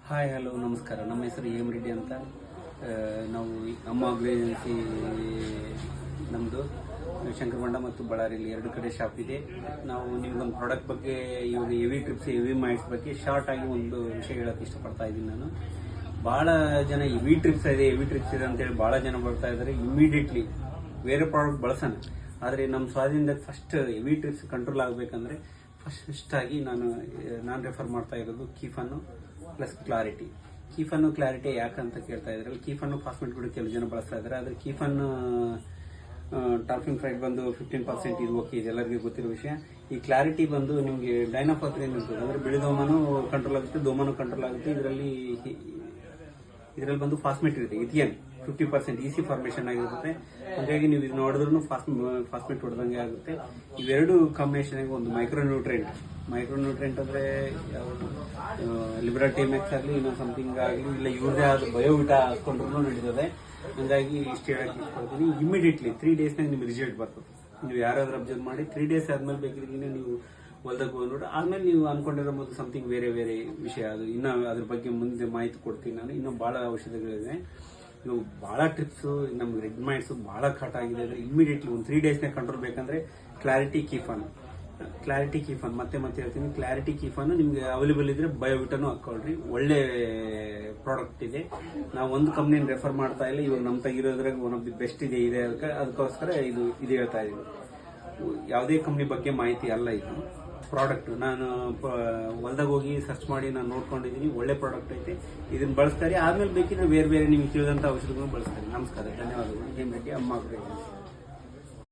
Hi hello ನಮಸ್ಕಾರ. ನಮ್ಮ ಹೆಸರು ಎಂ ರೆಡ್ಡಿ ಅಂತ. ನಾವು ನಮ್ಮ ಅಗ್ರೇಜೆನ್ಸಿ ನಮ್ಮದು ಶಂಕರಮಂಡ ಮತ್ತು ಬಳ್ಳಾರಿಯಲ್ಲಿ ಎರಡು ಕಡೆ ಶಾಪ್ ಇದೆ. ನಾವು ನಿಮ್ಗೊಂದು ಪ್ರಾಡಕ್ಟ್ ಬಗ್ಗೆ, ಇವಾಗ ಹೆವಿ ಟ್ರಿಪ್ಸ್, ಹೆವಿ ಮೈಟ್ಸ್ ಬಗ್ಗೆ ಶಾರ್ಟ್ ಆಗಿ ಒಂದು ವಿಷಯ ಹೇಳೋಕೆ ಇಷ್ಟಪಡ್ತಾ ಇದ್ದೀನಿ. ನಾನು ಭಾಳ ಜನ ಹೆವಿ ಟ್ರಿಪ್ಸ್ ಇದೆ ಅಂತೇಳಿ ಭಾಳ ಜನ ಬರ್ತಾ ಇದ್ದಾರೆ. ಇಮಿಡಿಯೇಟ್ಲಿ ಬೇರೆ ಪ್ರಾಡಕ್ಟ್ ಬಳಸೋಣ, ಆದರೆ ನಮ್ಮ ಸ್ವಾಧೀನದಾಗ ಫಸ್ಟ್ ಹೆವಿ ಟ್ರಿಪ್ಸ್ ಕಂಟ್ರೋಲ್ ಆಗಬೇಕಂದ್ರೆ ಫಸ್ಟ್ ಆಗಿ ನಾನು ರೆಫರ್ ಮಾಡ್ತಾ ಇರೋದು ಕೀಫನ್ನು ಪ್ಲಸ್ ಕ್ಲಾರಿಟಿ. ಕೀಫನ್ನು ಕ್ಲಾರಿಟಿ ಯಾಕಂತ ಕೇಳ್ತಾ ಇದ್ರಲ್ಲಿ, ಕೀಫನ್ನು ಫಾಸ್ಮೆಟ್ಗಳು ಕೆಲವು ಜನ ಬಳಸ್ತಾ ಇದ್ದಾರೆ. ಆದರೆ ಕೀಫನ್ನು ಟಾಲ್ಫಿನ್ ಫ್ರೈಡ್ ಬಂದು 15% ಇದು ಓಕೆ, ಇದು ಎಲ್ಲರಿಗೂ ಗೊತ್ತಿರೋ ವಿಷಯ. ಈ ಕ್ಲಾರಿಟಿ ಬಂದು ನಿಮಗೆ ಡೈನಾಫಾಥ್ರಿನ್ ಇರ್ತದೆ, ಅಂದರೆ ಬಿಳಿ ದೋಮನು ಕಂಟ್ರೋಲ್ ಆಗುತ್ತೆ, ದೋಮನು ಕಂಟ್ರೋಲ್ ಆಗುತ್ತೆ. ಇದರಲ್ಲಿ ಬಂದು ಫಾಸ್ಮೆಟ್ ಇರುತ್ತೆ, ಇಥಿಯನ್ 50% ಇಸಿ ಫಾರ್ಮೇಷನ್ ಆಗಿರುತ್ತೆ. ಹಾಗಾಗಿ ನೀವು ಇದು ನೋಡಿದ್ರು ಫಾಸ್ಮೆಟ್ ಹೊಡೆದಂಗೆ ಆಗುತ್ತೆ. ಇವೆರಡು ಕಾಂಬಿನೇಷನ್ ಒಂದು ಮೈಕ್ರೋನ್ಯೂಟ್ರೆಂಟ್ ಅಂದ್ರೆ ಲಿಬ್ರಾಟೇಮೆಕ್ಸ್ ಆಗಲಿ, ಇನ್ನೊಂದು ಸಮಥಿಂಗ್ ಆಗಲಿ, ಇಲ್ಲ ಇವ್ರದೇ ಆದ ಬಯೋವಿಟಾ ಹಾಕೊಂಡ್ರು ನಡೀತದೆ. ಹಂಗಾಗಿ ಇಷ್ಟು ಹೇಳಕ್ಕೆ ಇಷ್ಟಪಡ್ತೀನಿ. ಇಮಿಡಿಯೇಟ್ಲಿ 3 ಡೇಸ್ನಾಗ ನಿಮ್ಗೆ ರಿಸಲ್ಟ್ ಬರ್ತದೆ. ನೀವು ಯಾರಾದ್ರೂ ಅಬ್ಸರ್ವ್ ಮಾಡಿ 3 ಡೇಸ್ ಆದ್ಮೇಲೆ ಬೇಕಿದ್ರೆ ನೀವು ಹೊಲ್ದಾಗ ಹೋಗ್ಬಿಟ್ಟು ಆದ್ಮೇಲೆ ನೀವು ಅನ್ಕೊಂಡಿರೋ ಮೊದಲು ಸಮಥಿಂಗ್ ಬೇರೆ ವಿಷಯ. ಅದು ಇನ್ನು ಅದ್ರ ಬಗ್ಗೆ ಮುಂದೆ ಮಾಹಿತಿ ಕೊಡ್ತೀನಿ ನಾನು. ಇನ್ನೂ ಭಾಳ ಔಷಧಿಗಳಿದೆ. ಇವು ಭಾಳ ಟ್ರಿಪ್ಸು, ನಮ್ಗೆ ರೆಡ್ ಮೈಟ್ಸ್ ಭಾಳ ಕಾಟ ಆಗಿದೆ. ಅಂದರೆ ಇಮಿಡಿಯೇಟ್ಲಿ ಒಂದು 3 ಡೇಸ್ನಾಗ ಕಂಟ್ರೋಲ್ ಬೇಕಂದ್ರೆ ಕ್ಲಾರಿಟಿ ಕೀಫನ್ ಮತ್ತೆ ಹೇಳ್ತೀನಿ. ಕ್ಲಾರಿಟಿ ಕೀಫನ್ ನಿಮ್ಗೆ ಅವೈಲೇಬಲ್ ಇದ್ರೆ ಬಯೋವಿಟನು ಹಾಕೊಳ್ರಿ, ಒಳ್ಳೆ ಪ್ರಾಡಕ್ಟ್ ಇದೆ. ನಾವು ಒಂದು ಕಂಪ್ನಿನ ರೆಫರ್ ಮಾಡ್ತಾ ಇಲ್ಲ, ಇವಾಗ ನಮ್ಮ ತೆಗಿರೋದ್ರಾಗ ಒನ್ ಆಫ್ ದಿ ಬೆಸ್ಟ್ ಇದೆ. ಅದಕ್ಕೋಸ್ಕರ ಇದು ಹೇಳ್ತಾ ಇದ್ದೀನಿ. ಯಾವುದೇ ಕಂಪ್ನಿ ಬಗ್ಗೆ ಮಾಹಿತಿ ಅಲ್ಲ ಇದು ಪ್ರಾಡಕ್ಟ್. ನಾನು ಹೊಲ್ದಾಗ ಹೋಗಿ ಸರ್ಚ್ ಮಾಡಿ ನಾನು ನೋಡ್ಕೊಂಡಿದ್ದೀನಿ, ಒಳ್ಳೆ ಪ್ರಾಡಕ್ಟ್ ಐತೆ. ಇದನ್ನ ಬಳಸ್ತಾರೆ. ಆದ್ಮೇಲೆ ಬೇಕಿದ್ರೆ ಬೇರೆ ನಿಮ್ಗೆ ತಿಳಿದಂತ ಔಷಧಿಗಳನ್ನು ಬಳಸ್ತಾರೆ. ನಮಸ್ಕಾರ, ಧನ್ಯವಾದಗಳು. ಎಂ ರೆಡ್ಡಿ, ಅಮ್ಮ ಅಗ್ರೇಜೆನ್ಸಿ.